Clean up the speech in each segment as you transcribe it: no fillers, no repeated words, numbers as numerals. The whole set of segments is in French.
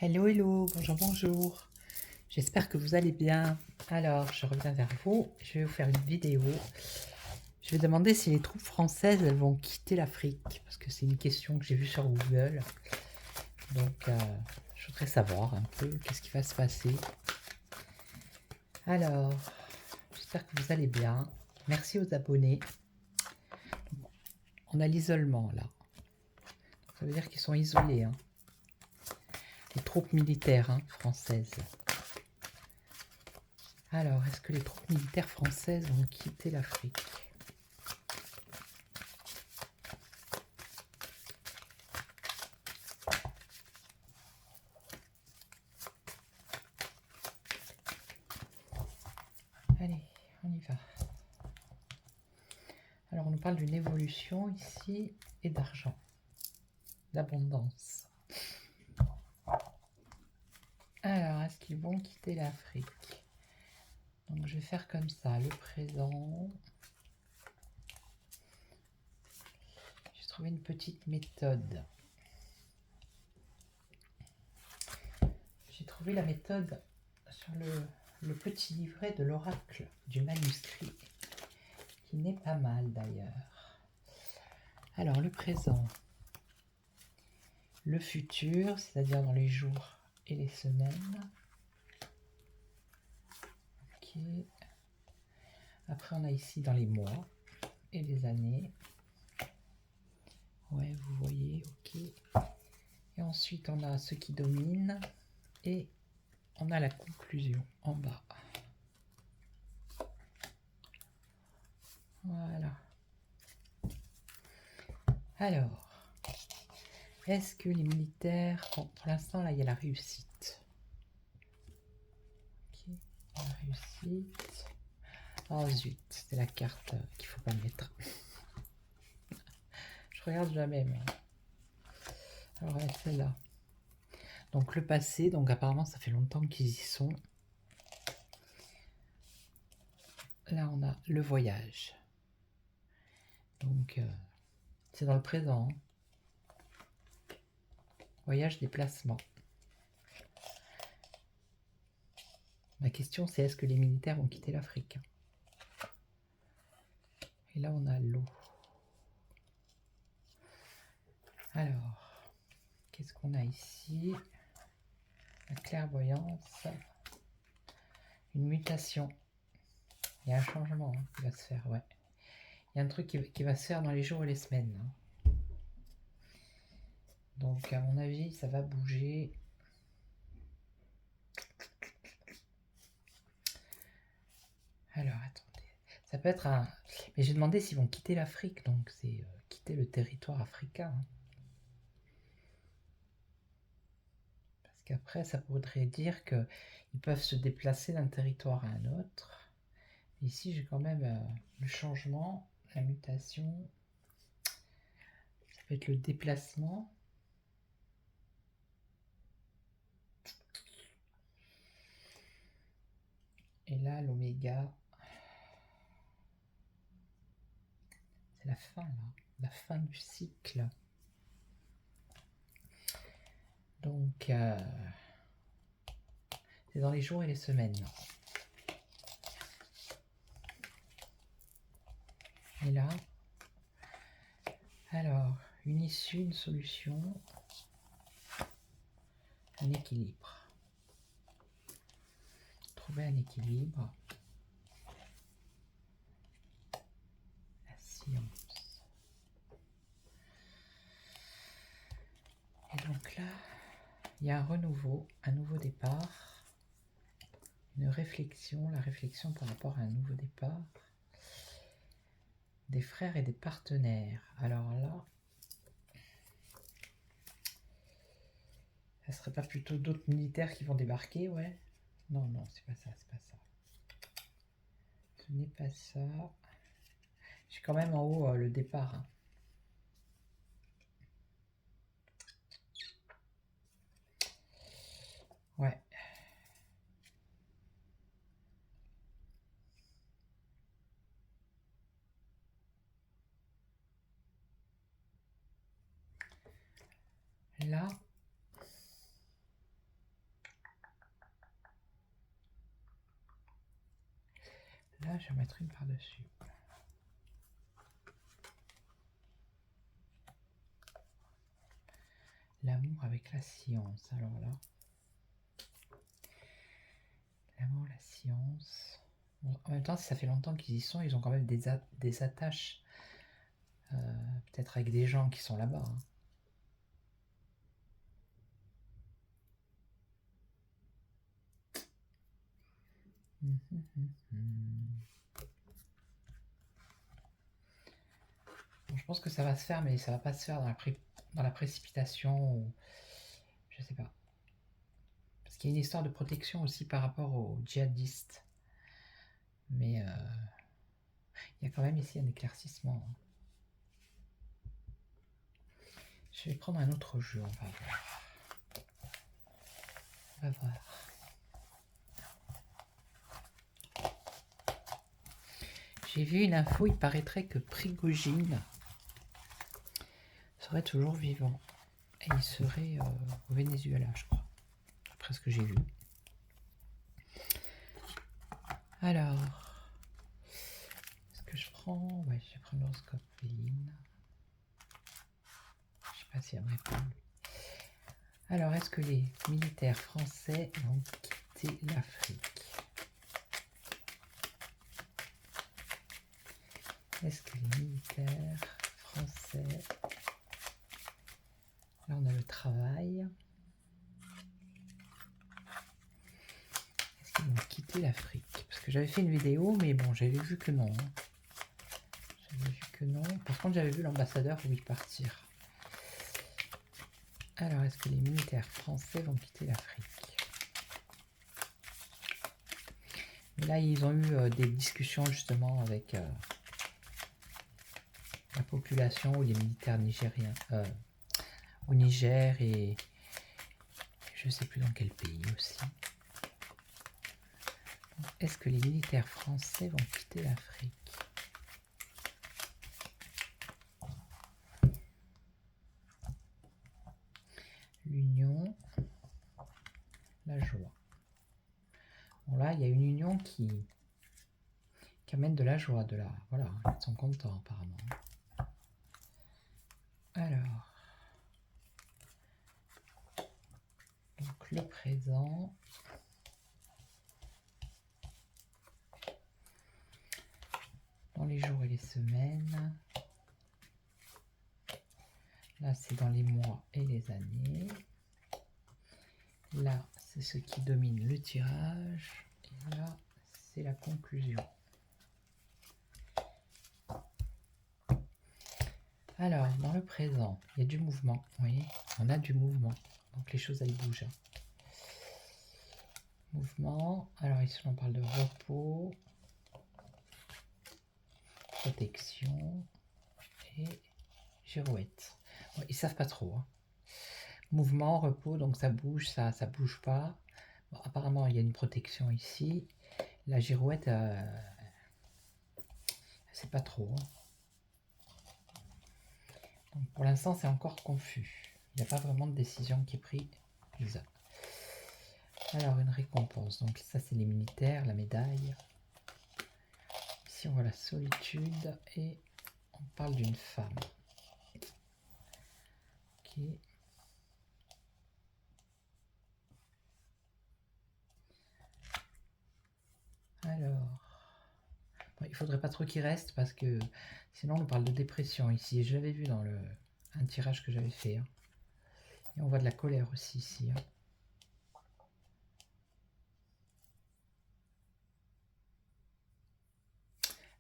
Hello, hello, bonjour, bonjour. J'espère que vous allez bien. Alors, je reviens vers vous. Je vais vous faire une vidéo. Je vais demander si les troupes françaises elles vont quitter l'Afrique. Parce que c'est une question que j'ai vue sur Google. Donc, je voudrais savoir un peu qu'est-ce qui va se passer. Alors, j'espère que vous allez bien. Merci aux abonnés. On a l'isolement là. Ça veut dire qu'ils sont isolés. Les troupes militaires françaises. Alors, est-ce que les troupes militaires françaises vont quitter l'Afrique? Allez, on y va. Alors, on nous parle d'une évolution ici et d'argent, d'abondance. Alors, est-ce qu'ils vont quitter l'Afrique? Donc, je vais faire comme ça, le présent. J'ai trouvé une petite méthode. J'ai trouvé la méthode sur le petit livret de l'oracle du manuscrit, qui n'est pas mal d'ailleurs. Alors, le présent, le futur, c'est-à-dire dans les jours et les semaines. Ok. Après, on a ici dans les mois et les années. Ouais, vous voyez, ok. Et ensuite, on a ce qui domine et on a la conclusion en bas. Voilà. Alors, est-ce que les militaires... Bon, pour l'instant, là, il y a la réussite. Ok, la réussite. Oh zut, c'est la carte qu'il faut pas mettre. Je regarde jamais, moi. Alors, celle-là. Donc, le passé, donc apparemment, ça fait longtemps qu'ils y sont. Là, on a le voyage. Donc, c'est dans le présent. Voyage, déplacement. La question, c'est est-ce que les militaires vont quitter l'Afrique? Et là, on a l'eau. Alors, qu'est-ce qu'on a ici? La clairvoyance. Une mutation. Il y a un changement qui va se faire, ouais. Il y a un truc qui va se faire dans les jours et les semaines. Donc, à mon avis, ça va bouger. Alors, attendez. Ça peut être un... Mais j'ai demandé s'ils vont quitter l'Afrique, donc c'est quitter le territoire africain. Parce qu'après, ça voudrait dire qu'ils peuvent se déplacer d'un territoire à un autre. Ici, j'ai quand même le changement, la mutation. Ça peut être le déplacement. Et là, l'oméga, c'est la fin, là. La fin du cycle. Donc, c'est dans les jours et les semaines. Et là, alors, une issue, une solution, un équilibre. Trouver un équilibre. La science. Et donc là, il y a un renouveau, un nouveau départ, une réflexion, la réflexion par rapport à un nouveau départ, des frères et des partenaires. Alors là, ça serait pas plutôt d'autres militaires qui vont débarquer, ouais? Non, non, c'est pas ça, c'est pas ça. Ce n'est pas ça. J'ai quand même en haut le départ. Ouais. Là, Là, je vais mettre une par-dessus. L'amour avec la science. Alors là, l'amour, la science. Bon, en même temps, si ça fait longtemps qu'ils y sont, ils ont quand même des attaches. Peut-être avec des gens qui sont là-bas. Hein. Bon, je pense que ça va se faire, mais ça va pas se faire dans la précipitation ou je sais pas. Parce qu'il y a une histoire de protection aussi par rapport aux djihadistes. Mais il y a quand même ici un éclaircissement. Je vais prendre un autre jeu, on va voir. On va voir. J'ai vu une info, il paraîtrait que Prigojine serait toujours vivant. Et il serait au Venezuela, je crois. Après ce que j'ai vu. Alors, est-ce que je prends... Ouais, je vais prendre l'horoscope féline. Je sais pas si elle me répond. Alors, est-ce que les militaires français vont quitter l'Afrique? Est-ce que les militaires français... Là, on a le travail. Est-ce qu'ils vont quitter l'Afrique? Parce que j'avais fait une vidéo, mais bon, j'avais vu que non. J'avais vu que non. Par contre, j'avais vu l'ambassadeur, oui, partir. Alors, est-ce que les militaires français vont quitter l'Afrique? Mais là, ils ont eu des discussions justement avec la population ou les militaires nigériens au Niger et je ne sais plus dans quel pays aussi. Est-ce que les militaires français vont quitter l'Afrique? L'union, la joie. Bon là, il y a une union qui amène de la joie, voilà, ils sont contents apparemment. Alors, donc le présent. Dans les jours et les semaines. Là, c'est dans les mois et les années. Là, c'est ce qui domine le tirage. Et là, c'est la conclusion. Alors, dans le présent, il y a du mouvement. Vous voyez, on a du mouvement. Donc, les choses, elles bougent. Mouvement. Alors, ici, on parle de repos, protection et girouette. Bon, ils savent pas trop. Hein. Mouvement, repos, donc ça bouge, ça bouge pas. Bon, apparemment, il y a une protection ici. La girouette, c'est pas trop. Hein. Donc, pour l'instant, c'est encore confus. Il n'y a pas vraiment de décision qui est prise. Alors, une récompense. Donc, ça, c'est les militaires, la médaille. Ici, on voit la solitude et on parle d'une femme. Ok. Alors, bon, il faudrait pas trop qu'il reste parce que sinon, on parle de dépression ici. Et je l'avais vu dans un tirage que j'avais fait. Hein. Et on voit de la colère aussi ici. Hein.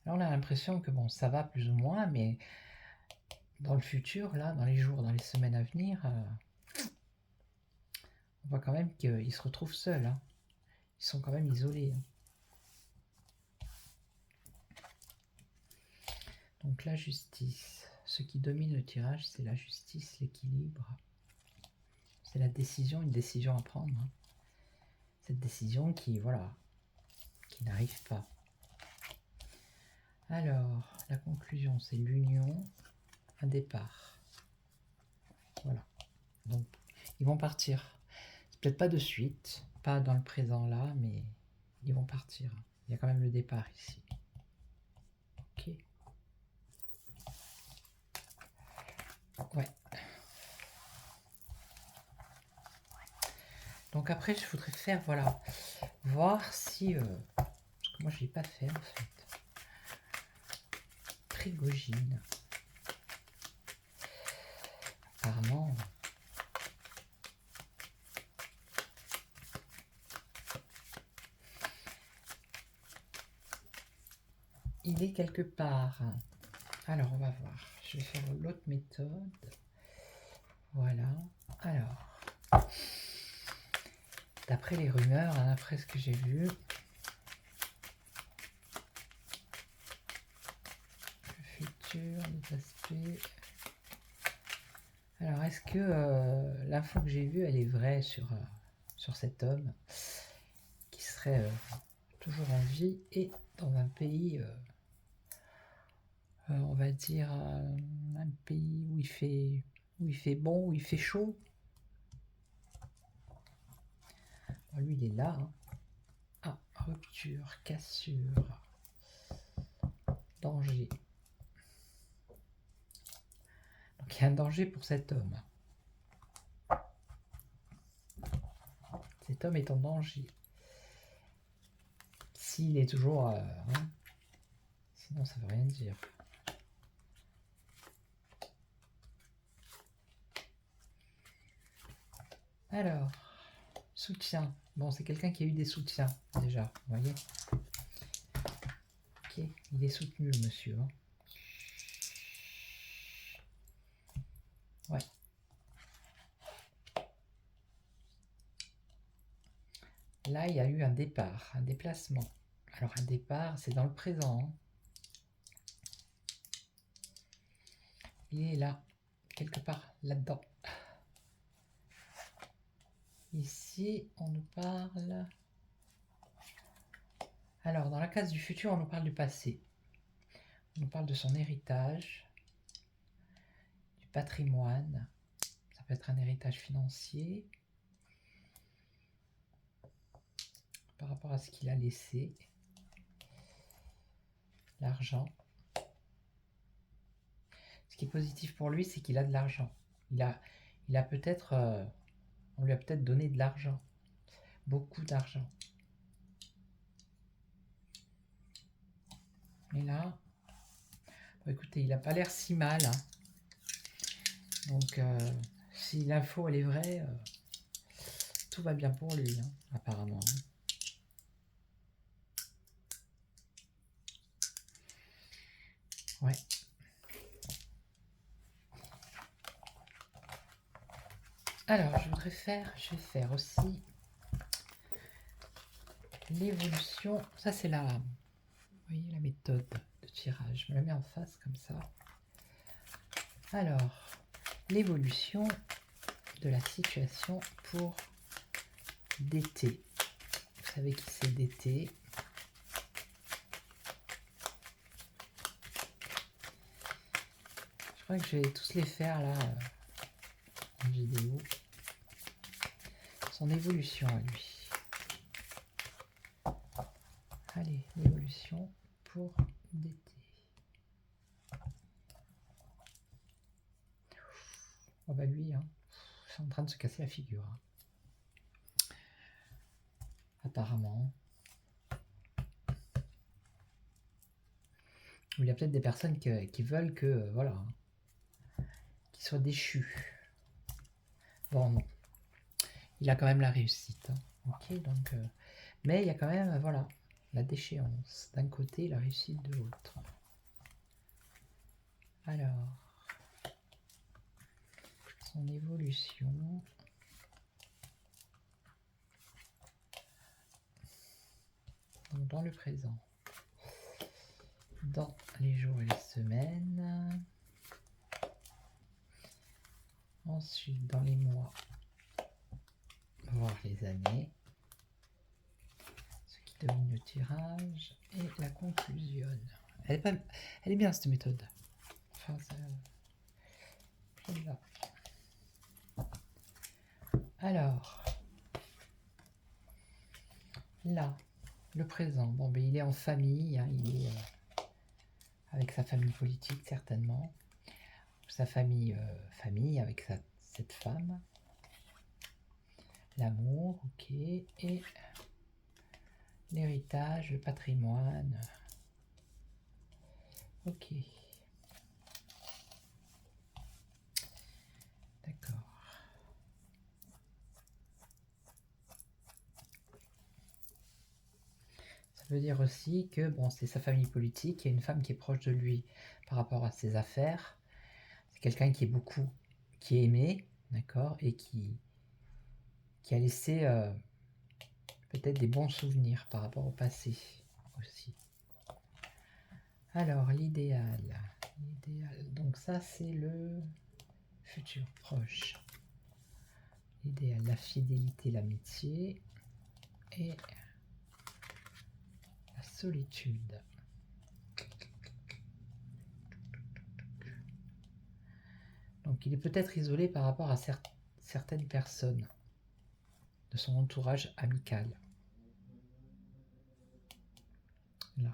Là, on a l'impression que bon, ça va plus ou moins, mais dans le futur, là, dans les jours, dans les semaines à venir, on voit quand même qu'ils se retrouvent seuls. Hein. Ils sont quand même isolés. Hein. Donc la justice. Ce qui domine le tirage, c'est la justice, l'équilibre. C'est la décision, une décision à prendre. Hein. Cette décision qui, voilà, qui n'arrive pas. Alors, la conclusion, c'est l'union, un départ. Voilà. Donc, ils vont partir. C'est peut-être pas de suite, pas dans le présent là, mais ils vont partir. Il y a quand même le départ ici. Ouais. Donc après, je voudrais faire, voilà, voir si... parce que moi, je l'ai pas fait, en fait. Prigogine. Apparemment... il est quelque part. Alors, on va voir. Je vais faire l'autre méthode. Voilà. Alors, d'après les rumeurs, hein, d'après ce que j'ai vu, le futur, les aspects. Alors, est-ce que l'info que j'ai vue, elle est vraie sur cet homme qui serait toujours en vie et dans un pays, on va dire, un pays où il fait bon, où il fait chaud. Bon, lui, il est là. Hein. Ah, rupture, cassure, danger. Donc, il y a un danger pour cet homme. Cet homme est en danger. S'il est toujours... hein, sinon, ça veut rien dire. Alors, soutien. Bon, c'est quelqu'un qui a eu des soutiens, déjà, vous voyez. Ok, il est soutenu, le monsieur. Hein. Ouais. Là, il y a eu un départ, un déplacement. Alors, un départ, c'est dans le présent. Hein. Il est là, quelque part, là-dedans. Ici, on nous parle... Alors, dans la case du futur, on nous parle du passé. On nous parle de son héritage, du patrimoine. Ça peut être un héritage financier. Par rapport à ce qu'il a laissé. L'argent. Ce qui est positif pour lui, c'est qu'il a de l'argent. Il a peut-être... on lui a peut-être donné de l'argent. Beaucoup d'argent. Et là... Bon, écoutez, il n'a pas l'air si mal. Hein. Donc, si l'info, elle est vraie, tout va bien pour lui, hein, apparemment. Ouais. Alors, je vais faire aussi l'évolution. Ça, c'est la, vous voyez, la méthode de tirage. Je me la mets en face comme ça. Alors, l'évolution de la situation pour d'été. Vous savez qui c'est d'été. Je crois que je vais tous les faire là en vidéo. Son évolution à lui. Allez, l'évolution pour d'été. Oh bah lui, hein, c'est en train de se casser la figure. Hein. Apparemment. Il y a peut-être des personnes qui veulent que, voilà, qu'il soit déchu. Bon, non. Il a quand même la réussite. Hein. Ok, donc... mais il y a quand même, voilà, la déchéance d'un côté, la réussite de l'autre. Alors, son évolution. Donc, dans le présent. Dans les jours et les semaines. Ensuite, dans les mois, voire les années. Ce qui domine le tirage. Et la conclusion. Elle est bien cette méthode. Enfin, celle-là. Alors, là, le présent. Bon, ben, il est en famille. Hein, il est avec sa famille politique, certainement. Vous sa famille, famille avec cette femme. L'amour, ok. Et l'héritage, le patrimoine. Ok. D'accord. Ça veut dire aussi que bon, c'est sa famille politique, il y a une femme qui est proche de lui par rapport à ses affaires. C'est quelqu'un qui est qui est aimé, d'accord, et qui a laissé peut-être des bons souvenirs par rapport au passé aussi. Alors, l'idéal. Donc ça, c'est le futur proche. L'idéal, la fidélité, l'amitié et la solitude. Donc, il est peut-être isolé par rapport à certaines personnes de son entourage amical. Là.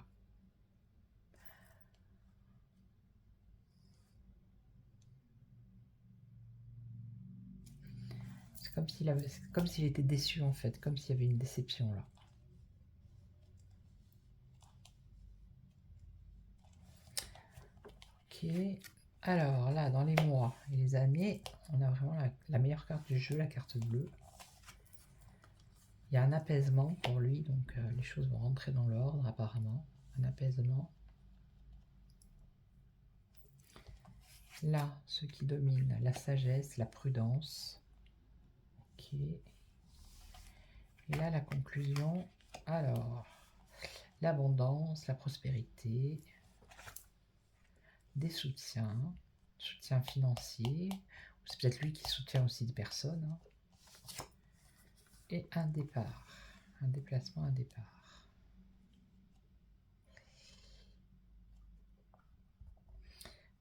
C'est comme s'il était déçu en fait, comme s'il y avait une déception là. Ok. Alors là, dans les mois et les années, on a vraiment la meilleure carte du jeu, la carte bleue. Il y a un apaisement pour lui, donc les choses vont rentrer dans l'ordre apparemment. Un apaisement. Là, ce qui domine, la sagesse, la prudence. Ok. Et là, la conclusion. Alors, l'abondance, la prospérité, des soutiens financiers. C'est peut-être lui qui soutient aussi des personnes. Hein. Et un départ, un déplacement, un départ.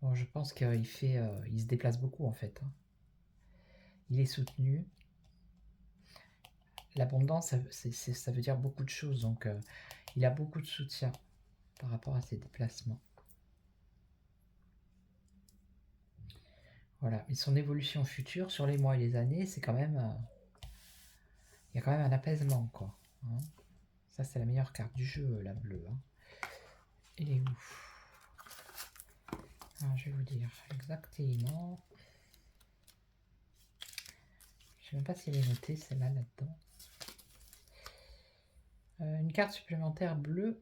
Bon, je pense qu'il il se déplace beaucoup en fait. Hein. Il est soutenu. L'abondance, ça veut dire beaucoup de choses. Donc, il a beaucoup de soutien par rapport à ses déplacements. Voilà. Et son évolution future sur les mois et les années, c'est quand même... il y a quand même un apaisement, quoi. Hein. Ça, c'est la meilleure carte du jeu, la bleue. Hein. Elle est où? Alors, je vais vous dire exactement. Je ne sais même pas si elle est notée, celle-là, là-dedans. Une carte supplémentaire bleue,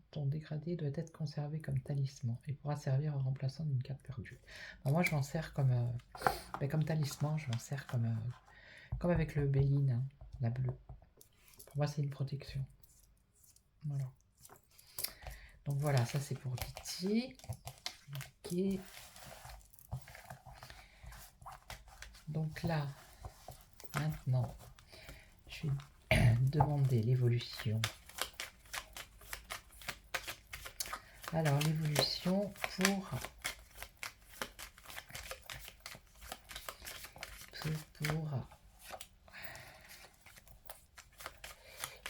ton dégradé doit être conservé comme talisman et pourra servir en remplaçant d'une carte perdue. Bon, moi, je m'en sers comme talisman, je m'en sers comme avec le Béline, hein, la bleue. Pour moi, c'est une protection. Voilà. Donc voilà, ça c'est pour Titi. Ok. Donc là, maintenant, je vais demander l'évolution. Alors, l'évolution pour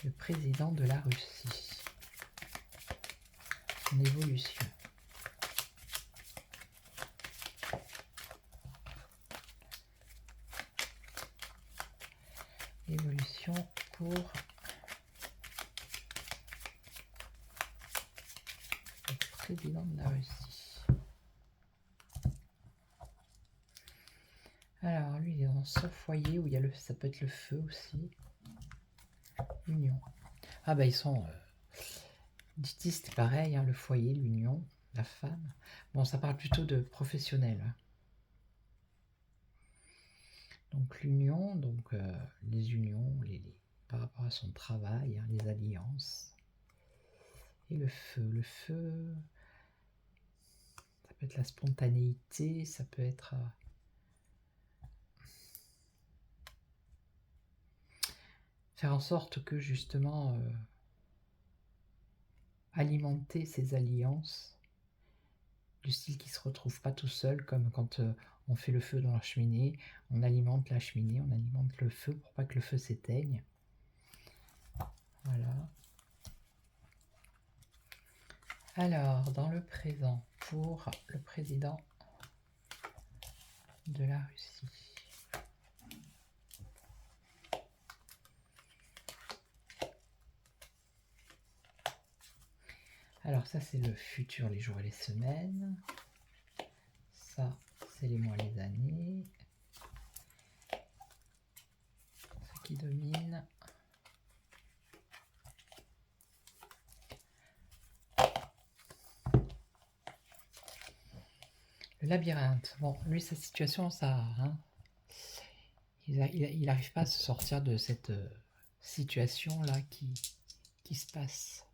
le président de la Russie. Son évolution. Évolution pour le président de la Russie. Alors, lui, il est dans son foyer où il y a ça peut être le feu aussi. Union. Ah bah ils sont... Diti, c'était pareil, hein, le foyer, l'union, la femme. Bon, ça parle plutôt de professionnel. Hein. Donc l'union, donc les unions, par rapport à son travail, hein, les alliances. Et le feu, ça peut être la spontanéité, ça peut être... faire en sorte que justement... alimenter ces alliances, du style qui ne se retrouve pas tout seul, comme quand on fait le feu dans la cheminée, on alimente la cheminée, on alimente le feu pour pas que le feu s'éteigne. Voilà. Alors, dans le présent, pour le président de la Russie. Alors ça c'est le futur, les jours et les semaines. Ça c'est les mois et les années. Ce qui domine. Le labyrinthe. Bon, lui, sa situation, ça... Hein, il n'arrive pas à se sortir de cette situation-là qui se passe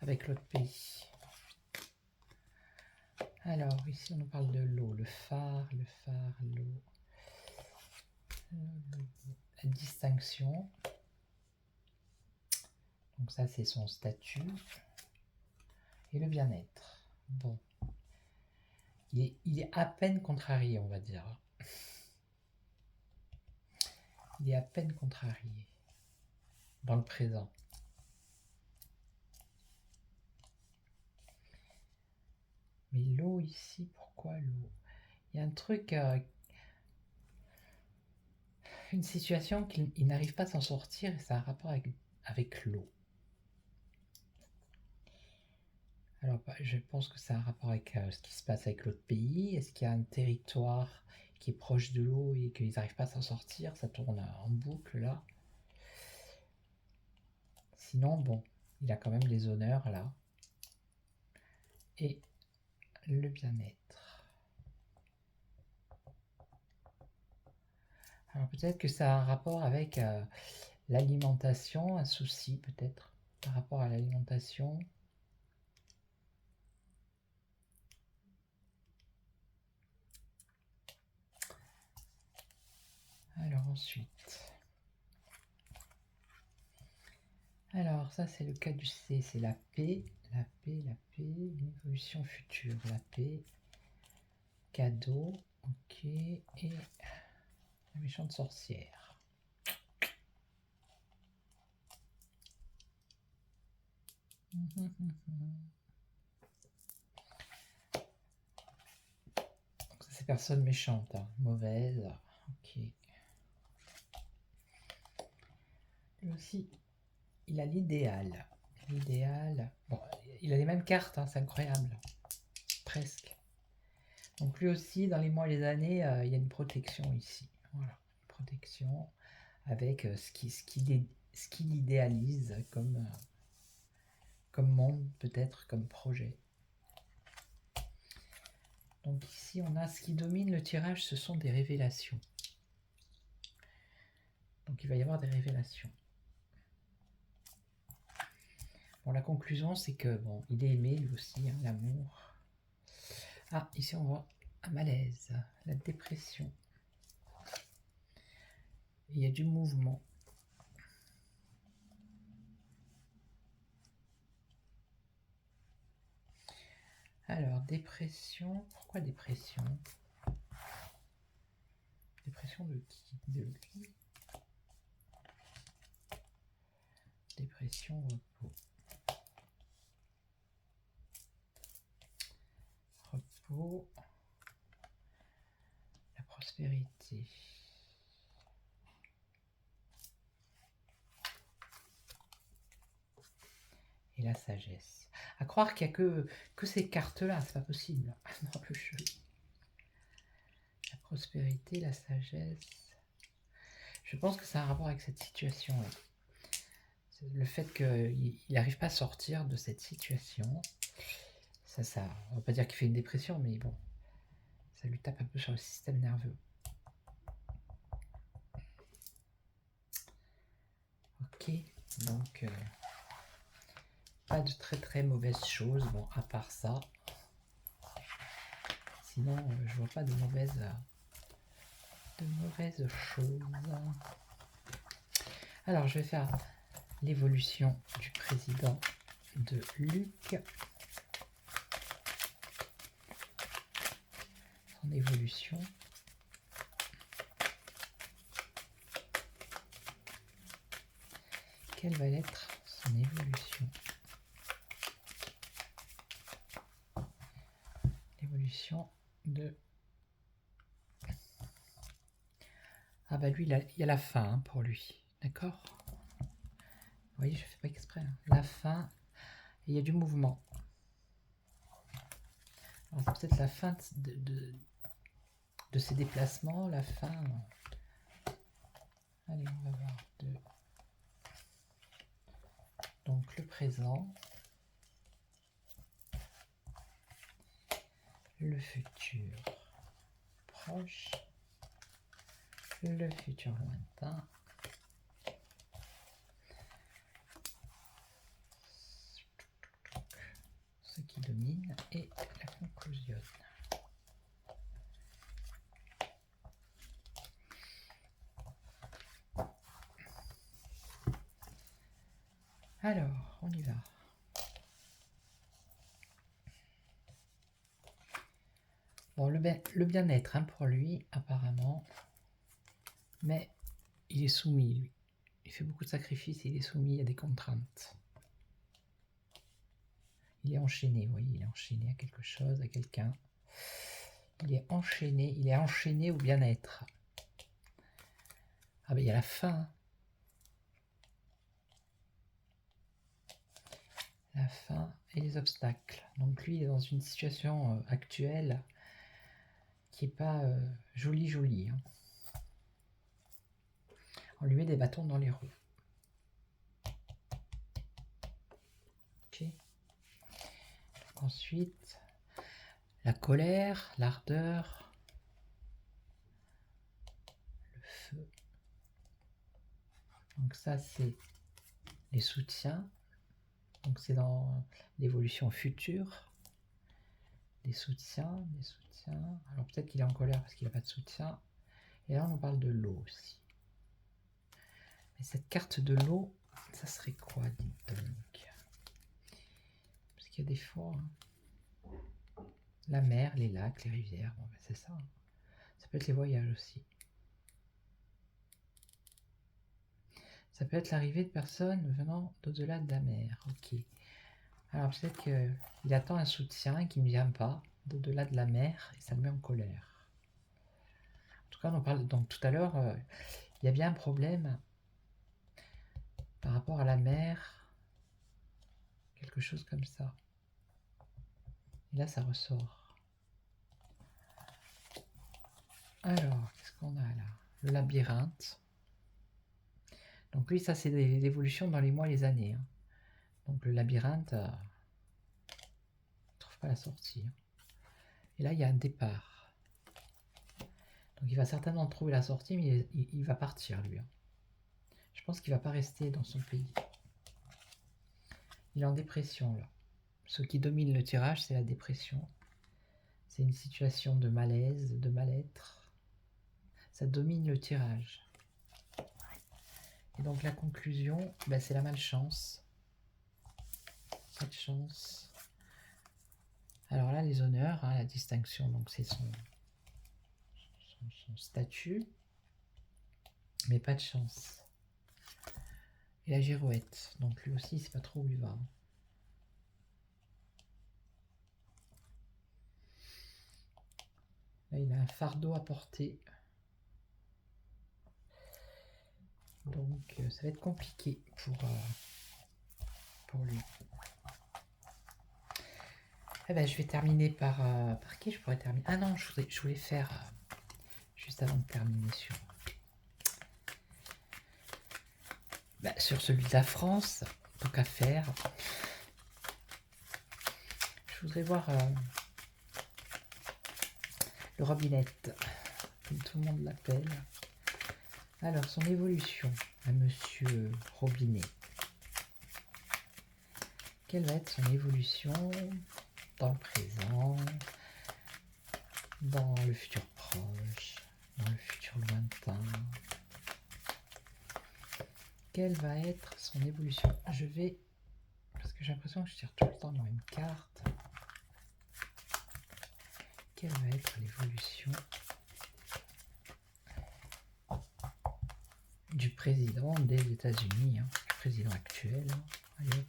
avec l'autre pays. Alors, ici, on nous parle de l'eau. Le phare, l'eau. La distinction. Donc ça, c'est son statut. Et le bien-être. Bon. Il est à peine contrarié, on va dire. Il est à peine contrarié dans le présent. Mais l'eau ici, pourquoi l'eau? Il y a un truc, une situation qu'il n'arrive pas à s'en sortir et ça a un rapport avec l'eau. Alors, je pense que ça a un rapport avec ce qui se passe avec l'autre pays. Est-ce qu'il y a un territoire qui est proche de l'eau et qu'ils n'arrivent pas à s'en sortir? Ça tourne en boucle là. Sinon, bon, il a quand même les honneurs là. Et le bien-être. Alors peut-être que ça a un rapport avec l'alimentation, un souci peut-être par rapport à l'alimentation. Alors ensuite, alors ça c'est le cas du C, c'est la paix, une évolution future, la paix, cadeau, ok, et la méchante sorcière. Donc ça c'est personne méchante, hein, mauvaise, ok. Lui aussi, il a l'idéal. L'idéal, bon, il a les mêmes cartes, hein, c'est incroyable, presque. Donc lui aussi, dans les mois et les années, il y a une protection ici. Voilà, une protection avec ce qu'il idéalise comme monde, peut-être, comme projet. Donc ici, on a ce qui domine le tirage, ce sont des révélations. Donc il va y avoir des révélations. Bon, la conclusion, c'est que, bon, il est aimé, lui aussi, hein, l'amour. Ah, ici, on voit un malaise, la dépression. Il y a du mouvement. Alors, dépression, pourquoi dépression? Dépression de qui? De lui. Dépression, repos. Repos. La prospérité. Et la sagesse. À croire qu'il n'y a que ces cartes-là, c'est pas possible dans le jeu. La prospérité, la sagesse. Je pense que ça a un rapport avec cette situation-là. Le fait qu'il n'arrive pas à sortir de cette situation. Ça, on va pas dire qu'il fait une dépression, mais bon, ça lui tape un peu sur le système nerveux. Ok, donc pas de très mauvaises choses, bon, à part ça. Sinon, je vois pas de mauvaises choses. Alors, je vais faire l'évolution du président de Luc. Son évolution. Quelle va être son évolution? L'évolution de Ah bah lui, il y a la fin hein, pour lui. D'accord? Vous voyez, je fais pas exprès. Hein. La fin, et il y a du mouvement. Alors c'est peut-être la fin de ses déplacements, la fin... Allez, on va voir. Donc le présent, le futur proche, le futur lointain, ce qui domine et la conclusion. Alors, on y va. Bon, le bien-être hein, pour lui, apparemment, mais il est soumis, lui. Il fait beaucoup de sacrifices, il est soumis à des contraintes. Il est enchaîné, vous voyez, il est enchaîné à quelque chose, à quelqu'un. Il est enchaîné au bien-être. Ah ben il y a la fin. La fin et les obstacles. Donc lui, il est dans une situation actuelle qui n'est pas jolie. Hein. On lui met des bâtons dans les roues. Ok. Donc ensuite, la colère, l'ardeur, le feu. Donc ça, c'est les soutiens. Donc c'est dans l'évolution future. Des soutiens. Alors peut-être qu'il est en colère parce qu'il n'a pas de soutien. Et là, on parle de l'eau aussi. Mais cette carte de l'eau, ça serait quoi, dites donc? Parce qu'il y a des fois, hein, la mer, les lacs, les rivières, bon, ben c'est ça. Hein. Ça peut être les voyages aussi. Ça peut être l'arrivée de personnes venant d'au-delà de la mer. Ok. Alors peut-être qu'il attend un soutien qui ne vient pas d'au-delà de la mer et ça le met en colère. En tout cas, on en parle. Donc tout à l'heure, il y a bien un problème par rapport à la mer, quelque chose comme ça. Et là, ça ressort. Alors, qu'est-ce qu'on a là? Le labyrinthe. Donc lui, ça, c'est l'évolution dans les mois et les années. Hein. Donc le labyrinthe, ne trouve pas la sortie. Hein. Et là, il y a un départ. Donc il va certainement trouver la sortie, mais il va partir, lui. Hein. Je pense qu'il ne va pas rester dans son pays. Il est en dépression, là. Ce qui domine le tirage, c'est la dépression. C'est une situation de malaise, de mal-être. Ça domine le tirage. Et donc la conclusion, ben, c'est la malchance. Pas de chance. Alors là, les honneurs, hein, la distinction, donc c'est son statut. Mais pas de chance. Et la girouette. Donc lui aussi, c'est pas trop où il va. Là, il a un fardeau à porter. Donc ça va être compliqué pour lui. Eh ben, je vais terminer par qui je pourrais terminer. Ah non, je voulais faire juste avant de terminer sur celui de la France, tant qu'à faire. Je voudrais voir le robinette, comme tout le monde l'appelle. Alors, son évolution à Monsieur Robinet. Quelle va être son évolution dans le présent, dans le futur proche, dans le futur lointain? Quelle va être son évolution? Je vais, parce que j'ai l'impression que je tire tout le temps la même carte. Quelle va être l'évolution du président des États-Unis, hein, du président actuel? Hein. Allez, hop.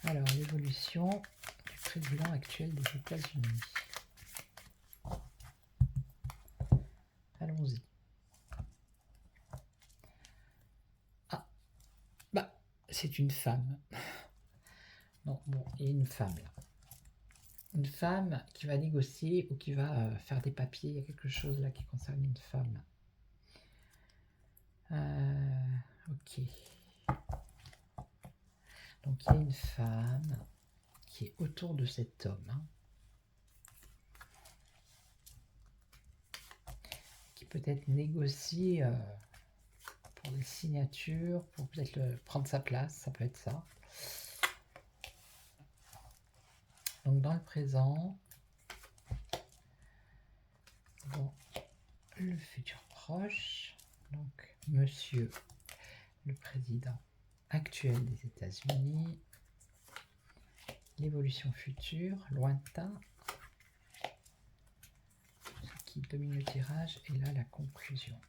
Alors, l'évolution du président actuel des États-Unis. allons-y. Ah, bah, c'est une femme. Non, bon, il y a une femme là. Une femme qui va négocier ou qui va faire des papiers. Il y a quelque chose là qui concerne une femme. Ok. Donc il y a une femme qui est autour de cet homme. Hein, qui peut-être négocie pour des signatures, pour peut-être prendre sa place. Ça peut être ça. Donc dans le présent, dans le futur proche, donc monsieur le président actuel des États-Unis, l'évolution future, lointain, ce qui domine le tirage, et là la conclusion.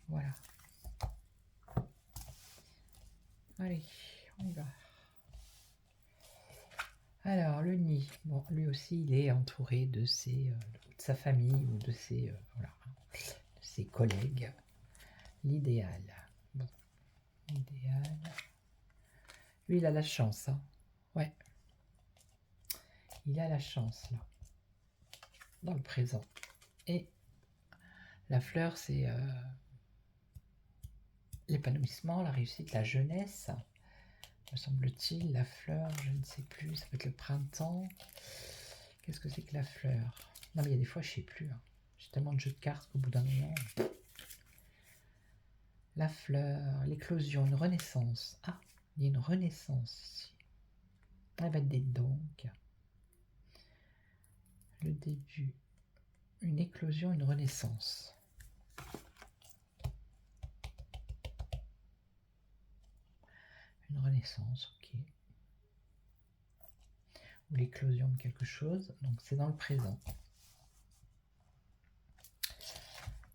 Voilà. Allez, on y va. Alors, le nid, bon, lui aussi, il est entouré de de sa famille ou de voilà, de ses collègues. L'idéal. Bon, l'idéal. Lui, il a la chance, hein. Ouais. Il a la chance, là. Dans le présent. Et la fleur, c'est l'épanouissement, la réussite, la jeunesse. Me semble-t-il, la fleur, je ne sais plus, ça peut être le printemps. Qu'est-ce que c'est que la fleur? Non, mais il y a des fois, je ne sais plus. Hein. J'ai tellement de jeux de cartes qu'au bout d'un moment... La fleur, l'éclosion, une renaissance. Ah, il y a une renaissance ici. Elle va être des donc. Le début, une éclosion, une renaissance. Une renaissance, ok. Ou l'éclosion de quelque chose, donc c'est dans le présent.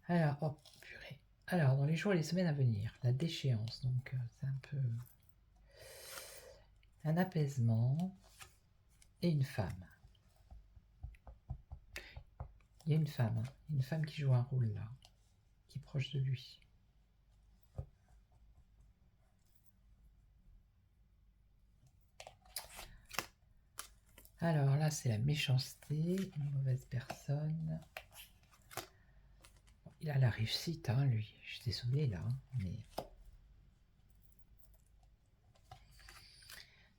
Alors, hop, purée. Alors, dans les jours et les semaines à venir, la déchéance, donc c'est un peu un apaisement et une femme. Il y a une femme qui joue un rôle là, qui est proche de lui. Alors là, c'est la méchanceté, une mauvaise personne. Il a la réussite, hein, lui. Je suis désolée, là. Hein, mais...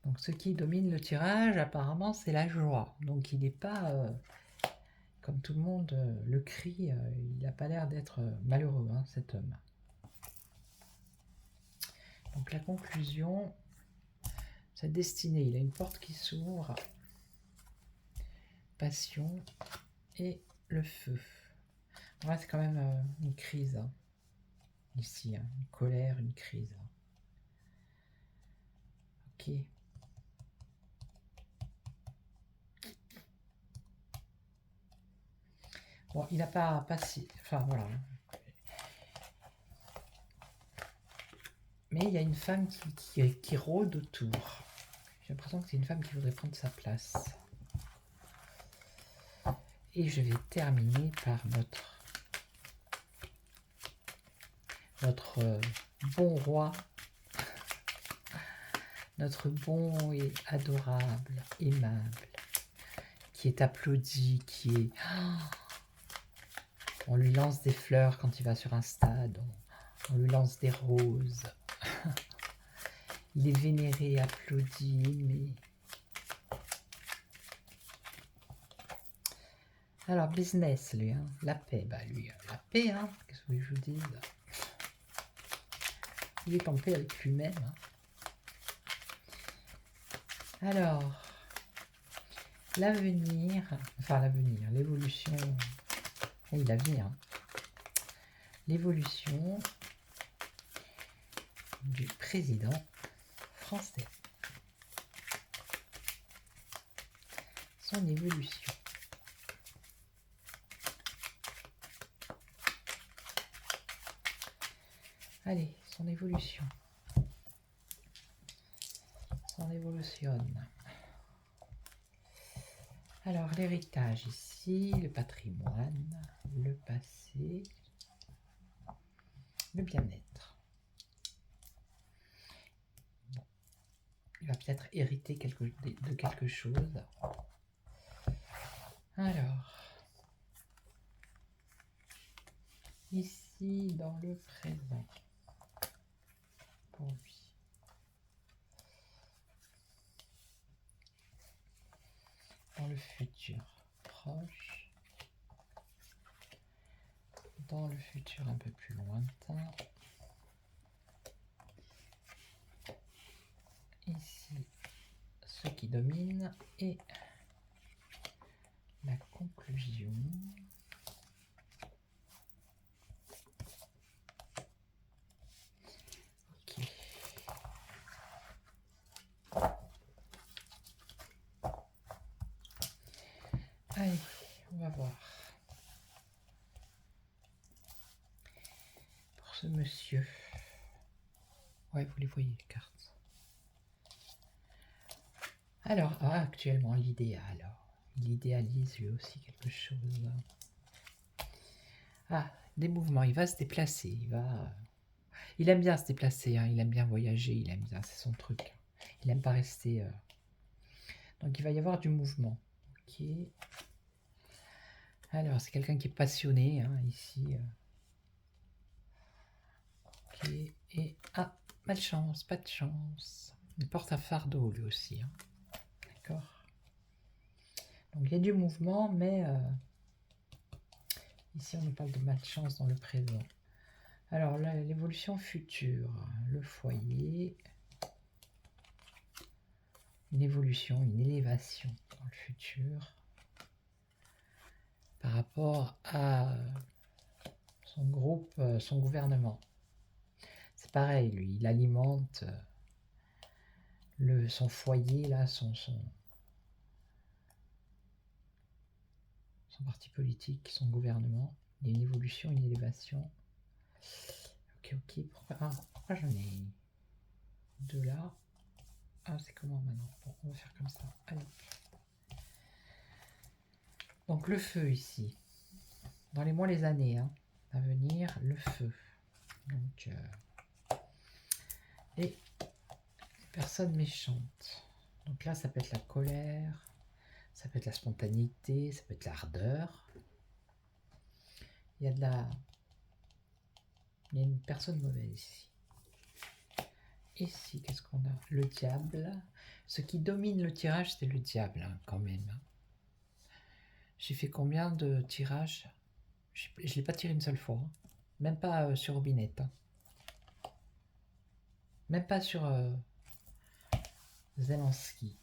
Donc, ce qui domine le tirage, apparemment, c'est la joie. Donc, il n'est pas, comme tout le monde le crie, il n'a pas l'air d'être malheureux, hein, cet homme. Donc, la conclusion, sa destinée, il a une porte qui s'ouvre. Passion et le feu. Ouais, c'est quand même une crise. Hein. Ici, hein, une colère, une crise. Ok. Bon, il n'a pas si... Enfin, voilà. Mais il y a une femme qui rôde autour. J'ai l'impression que c'est une femme qui voudrait prendre sa place. Et je vais terminer par notre bon roi, notre bon et adorable, aimable, qui est applaudi, qui est... On lui lance des fleurs quand il va sur un stade, on lui lance des roses. Il est vénéré, applaudi, mais... Alors, business, lui, hein. La paix, bah lui, la paix, hein. Qu'est-ce que je vous dis? Il est en paix avec lui-même. Hein. Alors, l'avenir, enfin l'avenir, l'évolution, et la vie, hein. L'évolution du président français. Son évolution. Allez, son évolution. Son évolutionne. Alors, l'héritage ici, le patrimoine, le passé, le bien-être. Bon. Il va peut-être hériter de quelque chose. Alors, ici, dans le présent, pour lui. Dans le futur proche, dans le futur un peu plus lointain, ici ce qui domine et la conclusion. Ok. Allez, on va voir. Pour ce monsieur. Ouais, vous les voyez, les cartes. Alors, actuellement, l'idéal. Il idéalise lui aussi quelque chose. Ah, des mouvements. Il va se déplacer. Il aime bien se déplacer. Hein, il aime bien voyager. Il aime bien, c'est son truc. Il n'aime pas rester. Donc, il va y avoir du mouvement. Ok. Alors, c'est quelqu'un qui est passionné, hein, ici. Ok. Et, malchance, pas de chance. Il porte un fardeau, lui aussi. Hein. D'accord. Donc, il y a du mouvement, mais ici, on nous parle de malchance dans le présent. Alors, l'évolution future, le foyer, une évolution, une élévation dans le futur par rapport à son groupe, son gouvernement. C'est pareil, lui, il alimente son foyer, là, son parti politique, son gouvernement. Il y a une évolution, une élévation. Ok, pourquoi j'en ai deux là? Ah, c'est comment maintenant? Bon, on va faire comme ça. Allez. Donc le feu ici. Dans les mois, les années hein, à venir, le feu. Donc, et personne méchante. Donc là, ça peut être la colère, ça peut être la spontanéité, ça peut être l'ardeur. Il y a une personne mauvaise ici. Ici, qu'est-ce qu'on a? Le diable. Ce qui domine le tirage, c'est le diable, hein, quand même. J'ai fait combien de tirages? Je ne l'ai pas tiré une seule fois. Hein. Même pas sur Robinette. Hein. Même pas sur Zelensky.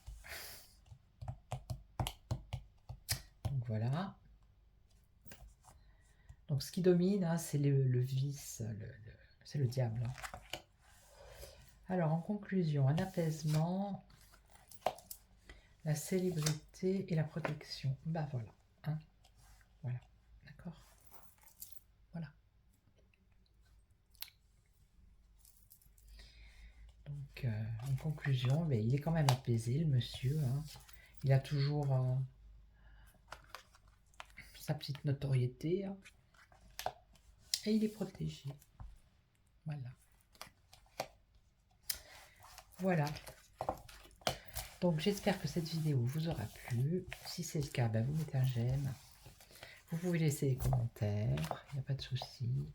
Donc voilà. Donc ce qui domine, hein, c'est le vice, c'est le diable. Hein. Alors en conclusion, un apaisement, la célébrité et la protection. Bah voilà. Hein. Voilà. D'accord. Voilà. Donc en conclusion, mais il est quand même apaisé, le monsieur. Hein. Il a toujours sa petite notoriété. Hein. Et il est protégé. Voilà. Voilà. Donc j'espère que cette vidéo vous aura plu. Si c'est le cas, ben, vous mettez un j'aime. Vous pouvez laisser des commentaires, il n'y a pas de souci.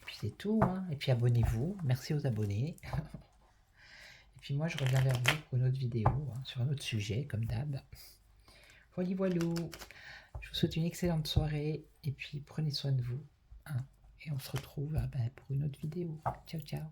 Puis c'est tout. Hein. Et puis abonnez-vous. Merci aux abonnés. Et puis moi je reviens vers vous pour une autre vidéo, hein, sur un autre sujet, comme d'hab. Voilà, voilà. Je vous souhaite une excellente soirée. Et puis prenez soin de vous. Hein. Et on se retrouve ben, pour une autre vidéo. Ciao, ciao.